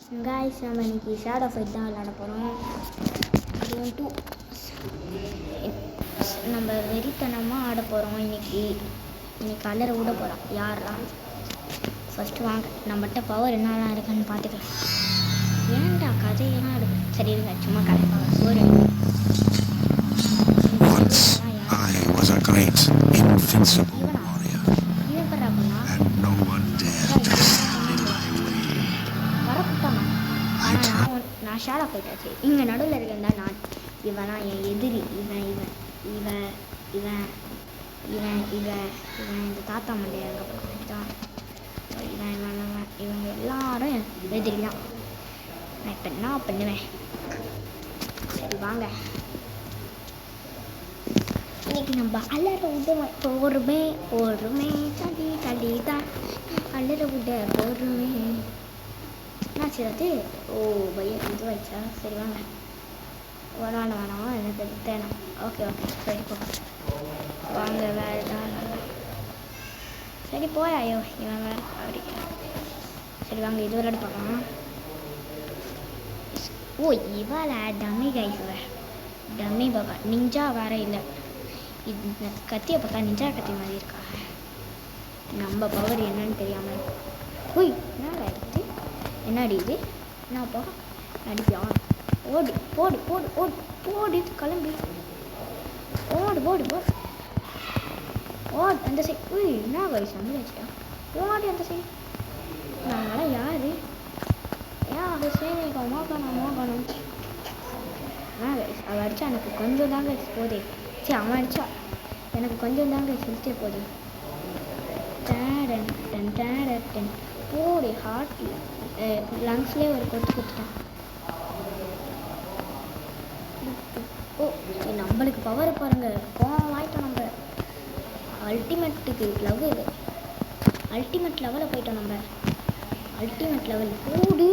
Guys நம்ம இன்னைக்கு shadow fight தான் விளையாட போகிறோம். அது வந்துட்டு நம்ம வெறித்தனமாக ஆட போகிறோம். இன்னைக்கு அலற விட போகிறோம். யாரெல்லாம் ஃபஸ்ட்டு வாங்க, நம்மகிட்ட பவர் என்னெல்லாம் இருக்குன்னு பார்த்துக்கலாம். ஏன்டா கதையெல்லாம் இருக்கு. சரி இருங்க, சும்மா கதை பார்க்க ஒரு I was a great, invincible warrior, and no one dared to stand in my way. நான் ஷேடோ ஃபைட்டாச்சு. இங்கே நடுவில் இருக்கேன் தான் நான். இவனா என் எதிரி. இவன் இவன் இவன் இவன் இவன் இவன் இவன் இந்த தாத்தா மண்டையை அங்கே தான். இவன் இவன் இவங்க எல்லாரும் என் எதிரி தான். நான் இப்போ என்ன பண்ணுவேன்? சரி வாங்க, இன்னைக்கு நம்ம அலற விடுவேன். பொறுமை பொறுமை தடி தடி தான் அலற விட பொறுமை. என்னாச்சு அது? ஓ பையன் இது ஆயிடுச்சா? சரி வாங்க, வேணாம் எனக்கு தேணும். ஓகே சரி போ வாங்க. வேறு ஏதாவது சரி போயாயோ இவன் வேறு அப்படி. சரி வாங்க, இது விளையாட பார்க்கலாம். ஓ இவாள dummy guys, dummy Baba ninja வேற இல்லை. இந்த கத்தியை பார்த்தா நிஞ்சா கத்தி மாதிரி இருக்கா. நம்ம பவர் என்னன்னு தெரியாமல். ஓய் என்னடா இது? என்னடி இது? என்னப்பா நடிப்பியா? ஓடி போடு போடு ஓடு போடு கிளம்பி ஓடு ஓடு ஓடு ஓடு அந்த சைடு. உய் என்ன வயசு வந்துச்சியா? ஓடி அந்த சைடு. நாங்களாம் யாரு? ஏன் அது சேனைக்கா மோகணும் என்ன வயசு? அவள் அடித்தா எனக்கு கொஞ்சம் தாங்க போதே. சரி அவன் அடித்தா எனக்கு கொஞ்சம் தாங்க செலுத்தே போதே. டேடன் டன் டேடன் டென் போடு ஹார்ட்ல லங்ஸ்லேயே ஒரு கொத்து கொடுத்துட்டான். ஓ நம்மளுக்கு பவர் பாருங்க, கோவம் ஆகிட்டோம். நம்ம அல்டிமேட்டுக்கு லெவல் இது, அல்டிமேட் லெவலில் போயிட்டோம். நம்ம அல்டிமேட் லெவல் போடு.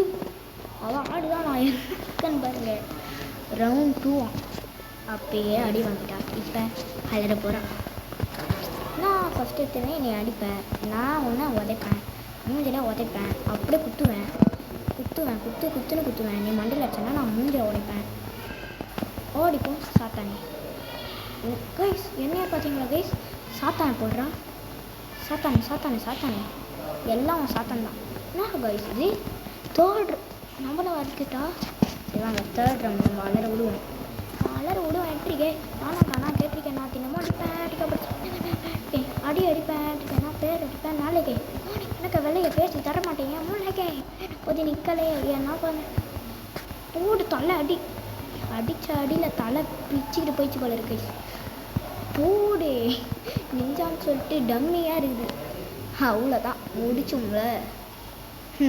அவள் ஆடுதான் நான் இருக்கேன்னு பாருங்க. ரவுண்ட் 2 அப்பயே அடி வாங்கிட்டா. இப்போ அலற போகிறான். நான் ஃபஸ்ட்டு எடுத்தேனே நீ அடிப்பேன், நான் ஒன்று உதைப்பேன், மூஞ்சில் உதைப்பேன், அப்படியே குத்துவேன். குத்துவேன். நீ மண்டியில் அடிச்சேன்னா நான் மூஞ்சில் உடைப்பேன். ஓடிப்போம் சாத்தானே. கைஸ் என்னையா பார்த்தீங்களா கைஸ்? சாத்தானே போடுறான். சாத்தானே எல்லாம் சாத்தான் தான். என்ன கைஸ் இது? தேர்ட் நம்மள வரைக்கிட்டா. சரி வாங்க, தேர்ட் ரவுண்ட் நம்ம அலற விடுவோம். எட்ரிக்கே நான் கேட்டிருக்கேன். நான் தினமும் அடிப்பேன் நான் பேர் அடிப்பேன். நாளைக்கே எனக்கு வெள்ளைய பேசி தர மாட்டேங்க. மூளைக்கே கொஞ்சம் நிற்கலே என்ன பண்ண போடு. தலை அடித்த அடியில் தலை பிச்சுக்கிட்டு போயிடுச்சு போல இருக்கு. போடு நெஞ்சான்னு சொல்லிட்டு டம்மியாக இருக்குது. அவ்வளோதான், முடிச்சோம்ல.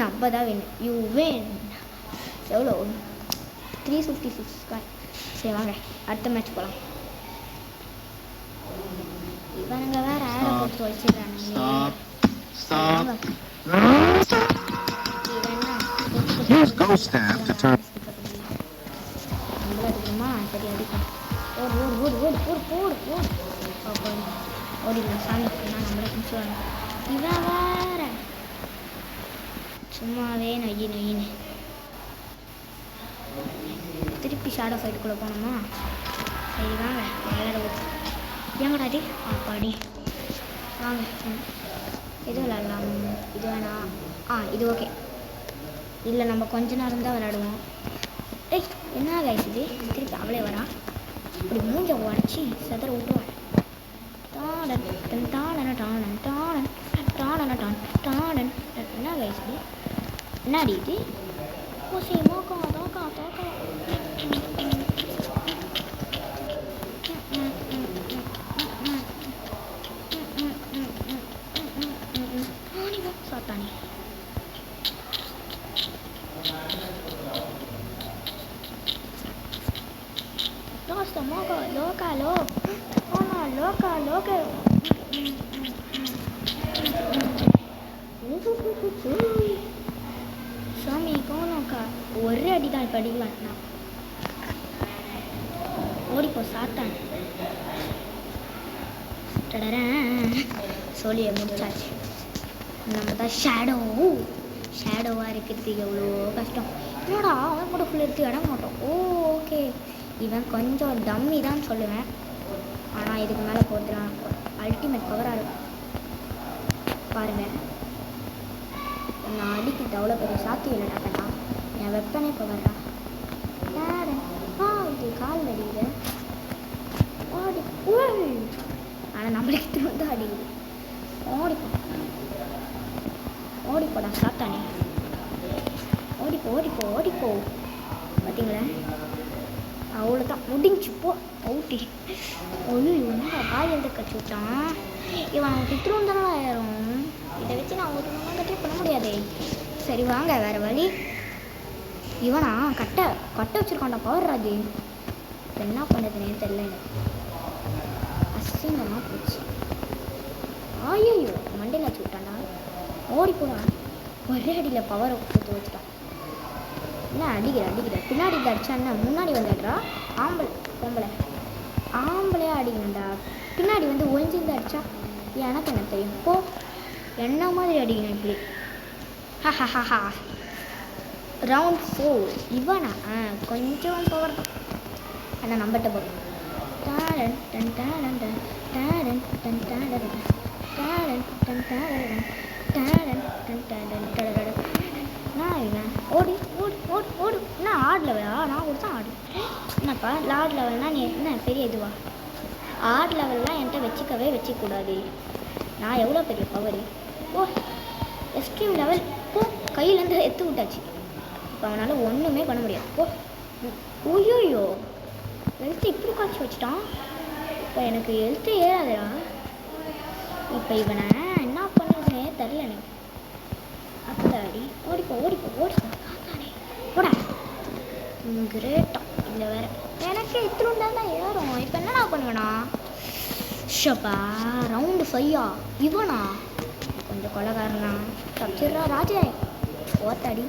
நம்ம தான் வேணும். யூ வேன் எவ்வளோ? 356 காய். சரி வாங்க, அடுத்த மேட்ச் போகலாம். இவனுங்க வேற ஆட போட்டு வச்சுக்கிறானுங்க. அடிக்குமா? சரி அடிக்கும். ஓடு ஓடிடலாம். சாமி நம்மளே பிடிச்சுவாங்க. இவன் வேற சும்மாவே நொய்யின்னு. திருப்பி ஷேடோ ஃபைட்டுக்குள்ளே போனோமா? சரி வாங்க விளையாட ஊற்று. ஏங்கடா அது? அப்பாடி வாங்க. எது விளையாடலாம்? இது வேணாம். இது ஓகே. இல்லை நம்ம கொஞ்ச நேரம் தான் விளையாடுவோம். டேய் என்ன கைஸ் இது? திருப்பி அவளே வரா. இப்படி மூஞ்ச உடச்சி செதற விட்டுருவேன். என்ன கைஸ் இது? என்னடி இது? ஓசை மோக்கா தோக்கா சாத்தானே. சாமி கோனோக்கா ஒரு அடிதான் இப்போ அடிக்கலாம். ஓடிப்போ சாத்தான். சொல்லிய முடிச்சாச்சு. நம்ம தான் ஷேடோ ஷேடோவாக இருக்கிறதுக்கு எவ்வளோ கஷ்டம். என்னடா அவன் கூட ஃபுல் எடுத்து இடம் மாட்டோம். ஓகே, இவன் கொஞ்சம் டம்மி தான் சொல்லுவேன். ஆனால் இதுக்கு மேலே போட்டுறான் அல்டிமேட் பவராக இருக்கும் பாருங்கள். நான் அடிக்கிறது அவ்வளோ பெரிய சாத்தியம் இல்லைடா கண்ணா. என் வெப்பனே பவர்டா. இது கால் அடிக்குது. ஆனால் நம்மளுக்கு இது வந்து அடிக்குது. ஓடிப்போடா சாத்தானே. ஓடிப்போ பார்த்தீங்களா? அவ்வளோதான், முடிஞ்சுப்போ அவுட்டி. என்னடா பாய் எழுத கட்டி விட்டான். இவன் குத்துரும் தானே ஆயிரும். இதை வச்சு நான் ஒரு கட்டே பண்ண முடியாது. சரி வாங்க, வேறு வழி. இவனா கட்டை வச்சுருக்கான்டா பவர் ராஜு. என்ன பண்ணுறதுனே தெரியல எனக்கு. அசிங்கமாக போச்சு. ஐயோ மண்டையில் வச்சு விட்டான்டா. ஓடிப்போடா. ஒரே அடியில் பவரை கொடுத்து வச்சுட்டான். என்ன அடிக்கிற பின்னாடி அடிச்சான்னா முன்னாடி வந்துடுறா. ஆம்பளையாக அடிக்கணும்டா. பின்னாடி வந்து ஒழிஞ்சிருந்து அடித்தா எனக்கு என்ன தெரியும். இப்போ என்ன மாதிரி அடிக்கணும் இப்படி. ஹஹஹா. ரவுண்ட் 4 இவனா கொஞ்சம் பவர் தான். ஆனால் நம்பட்ட போகிறோம். ஓடி என்ன ஆட் லெவலா? நான் கூட தான் ஆடு. என்னப்பா லார்ட் லெவல்னா நீ என்ன பெரிய இதுவா? ஆட் லெவல்லாம் என்கிட்ட வச்சுக்கூடாது. நான் எவ்வளோ பெரிய பவர். Extreme level. கையிலேருந்து எடுத்து விட்டாச்சு. இப்போ அவனால் ஒன்றுமே பண்ண முடியாது. ஓய்யோயோ எழுத்து இப்படி காய்ச்சி வச்சுட்டான். இப்போ எனக்கு எழுத்து ஏறாதுடா. இப்போ இவனை என்ன பண்ணுறதுனே தெரில எனக்கு. அப்படி ஓடிப்போ போடா. கிரேட்டா இல்லை வேறு. எனக்கு இத்திருந்தா தான் ஏறும். இப்போ என்னடா பண்ணுவேனா? ஷப்பா ரவுண்டு 5 இவனா கொஞ்சம் கொலைகாரனா. தப்பிச்சிடுறா ராஜே. ஓத்தாடி.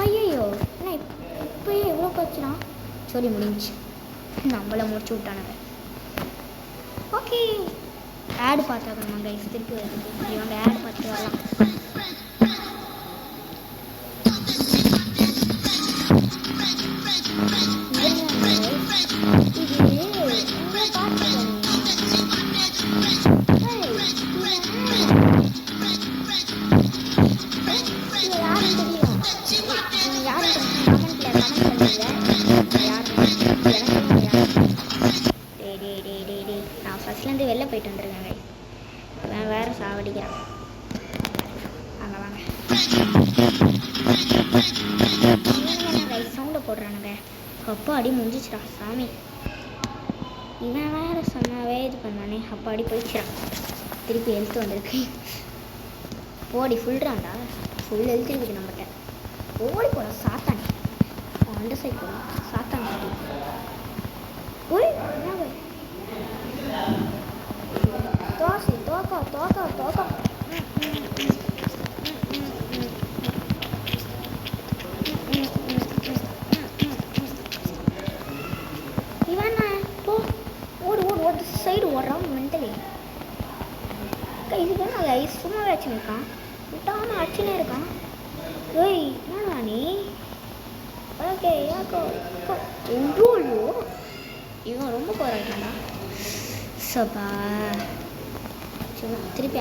ஐயோ என்ன இப்போயே எவ்வளோ போச்சுனா? சொல்லி முடிஞ்சு நம்மளை முடிச்சு விட்டானுங்க. ஓகே, ஆடு பார்த்தாக்கணுமா கைஸ்? திருப்பி வருது. இவங்க ஆடு பார்த்து வரலாம். நான் ஃபர்ஸ்ட்லேருந்து வெளில போயிட்டு வந்துருக்கேன். இவன் வேறு சாவடிக்கிறான். அங்கே வாங்க. ரைஸ் சவுண்டை போடுறானுங்க. அப்பாடி முடிஞ்சிச்சுடா சாமி. இவன் வேறு சொன்னாவே இது பண்ணானே. அப்பாடி போயிடுச்சுடான். திருப்பி எழுத்து வந்திருக்கு. போடி ஃபுல்றான்டா. ஃபுல் எழுத்து இருக்குது நம்மகிட்ட. ஓடி போட சாத்தானே. அந்த சைட் போட சாத்தானே. ஓய் என்ன போய் தோசை தோக்கா. இவன் போ ஓடு சைடு ஓடுறான் மென்டலி. இதுக்கு என்ன ஐஸ் சும்மாவே அடிச்சுன்னு இருக்கான். விட்டாமல் அடிச்சுனே இருக்கான். ஓய் என்னடா நீ? ஓகே யாக்கோ எங்கோலோ இவன் ரொம்ப போராட்டானா. சபா சும்மா திருப்பி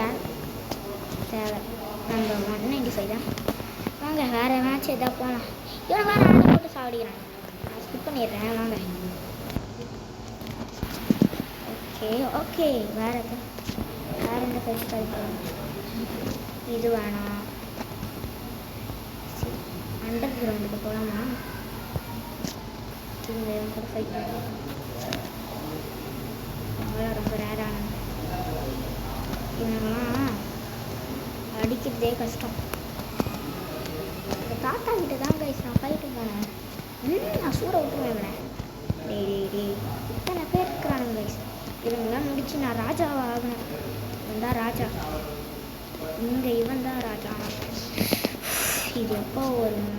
தேவை. நம்ம 195 தான். வாங்க வேறு மேட்ச் எதாவது போகலாம். இவன் வேறு ஆடை போட்டு சாப்பிடுகிறான். நான் ஸ்கிப் பண்ணிடுறேன். வாங்க. ஓகே வேறு எந்த ஃபைட் போகலாம். இது வேணாம். அண்டர் கிரவுண்டுக்கு போகலாமா? இவன் கூட ஃபைட் பண்ணுவோம். அவங்களாம் ரொம்ப ரேரான. இவங்கெல்லாம் அடிக்கிறதே கஷ்டம். இந்த தாத்தா கிட்ட தான் கைஸ் நான் ஃபைட்டு போனேன். நான் சூட விட்டுருவேன். டே இத்தனை பேர் இருக்கிறானுங்க கைஸ். இவங்கெல்லாம் முடிச்சு நான் ராஜாவை ஆகணும். இவன் தான் ராஜா. இவன் தான் ராஜா. இது எப்போ வரும்?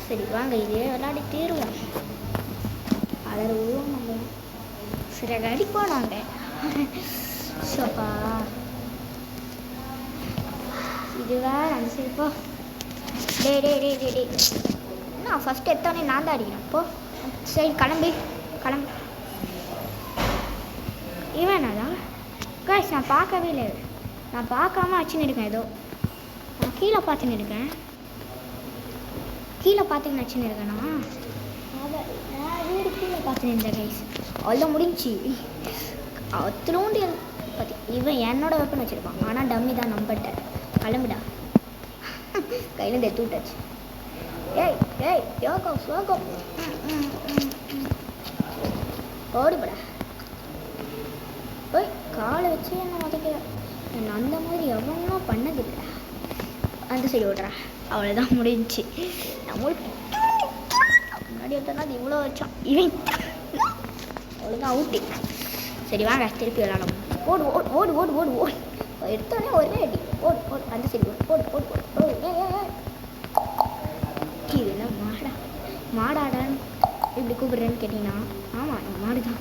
சரி வாங்க இதே விளையாடி தீருவோம். அதில் உருவம் நம்ம சரி அடிப்போம் நாங்கள். சோப்பா இது வேறு அந்த சைடு போ. டே டே டே டே டே நான் ஃபஸ்ட்டு எடுத்தோடனே நான் தான் அடிக்கிறேன். போ சரி கிளம்பு. இவனாதான் கைஸ் நான் பார்க்கவே இல்லை. நான் பார்க்காம வச்சுன்னு இருக்கேன். ஏதோ நான் கீழே பார்த்துன்னு இருக்கேன். கீழே பார்த்துன்னு வச்சுன்னு இருக்கேண்ணா. நான் வீடு கீழே பார்த்துன்னு இருந்தேன் கைஸ். அவ்வளோ முடிஞ்சு அத்தலோண்டு பார்த்தி. இவன் என்னோட வெப்பன் வச்சுருப்பான். ஆனால் டம்மி தான் நம்பிட்டேன். கிளம்பிடா. கையிலேருந்து எடுத்து விட்டாச்சு. ஏய் ஏய் யோகோ சோகோ ஓடிப்படா. போய் காலை வச்சு என்ன உதைக்கிற. என்ன அந்த மாதிரி எவனும் பண்ணதில்லை. அந்த சைடு ஓடுறா. அவ்வளோதான் முடிஞ்சிச்சு. நம்மளுக்கு முன்னாடி ஒருத்தனா அது இவ்வளோ வச்சான். இவன் அவ்வளோதான் அவுட்டு. சரி வாங்க திருப்பி விளாடணும். ஓடு ஓடு ஓடு ஓடு ஓடு ஓடு. எடுத்தோடனே ஒரே அடி. ஓடு ஓடு அந்த சைடு ஓடு ஓடு ஓடு ஓடு. இது என்ன மாடாடான்னு இப்படி கூப்பிடுறேன்னு கேட்டிங்கன்னா ஆமாம் நம்ம மாடு தான்.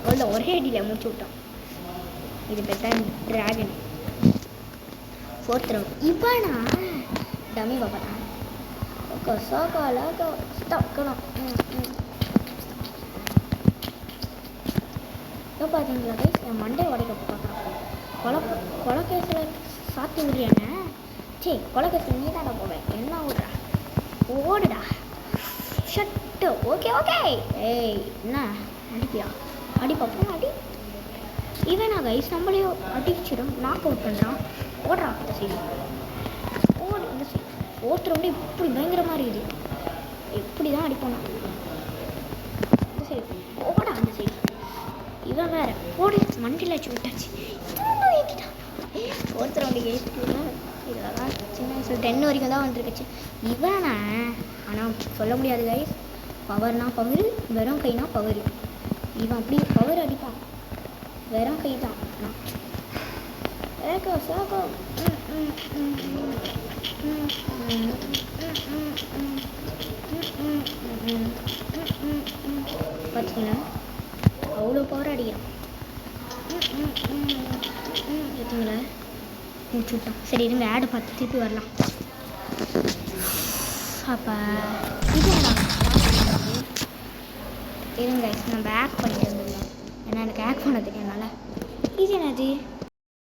அவ்வளோ ஒரே அடியில் முடிச்சு விட்டோம். இது பார்த்தா ட்ராகன் 4th ரவுண்ட். இவனா டம்மி பாப்பா தான் தக்கணும். இப்போ பார்த்தீங்களா கைஸ் என் மண்டே உடைக்க பார்க்குறான். கொலைக்கேசில் சாத்தி விடுறியானே. சரி கொலைக்கேசில் நீ தானே போவேன். என்ன விடுறா ஓடுடா. Shut okay okay. ஏய் என்ன அடிப்பியா? அடி பார்ப்போம் அடி. இவனா கைஸ் நம்மளையும் அடிச்சிடும். நாக் அவுட் பண்ணுறான். ஓடுறான் இந்த சைடு. ஓடு இந்த சைடு. 4th ரவுண்டு இப்படி பயங்கர மாதிரி இருக்குது. எப்படி தான் அடிப்போனா இந்த சைடு. ஓடா அந்த சைடு. இவன் வேற ஓடு மண்டியில் வச்சு விட்டாச்சு. 4th ரவுண்டு கேட்டுலாம் இதெல்லாம் சின்ன வயசில் 10 வரைக்கும் தான் வந்துருக்குச்சு. இவனா ஆனால் சொல்ல முடியாது கைஸ். பவர்னா பவர், வெறும் கைனா பவர். இவன் அப்படி பவர் அடிப்பான். வெறும் கை தான். ஏகோ சோகோ பார்த்தீங்களா அவ்வளோ பவர் அடிக்கிறான். பார்த்தீங்களா முடிச்சு விட்டான். சரி இருங்க ஆடு பார்த்து திருப்பி வரலாம். அப்போ இது இருங்க நம்ம ஆக் பண்ணிட்டு வந்துடலாம். ஏன்னா எனக்கு ஆக் பண்ண தெரியும்னால இது என்னது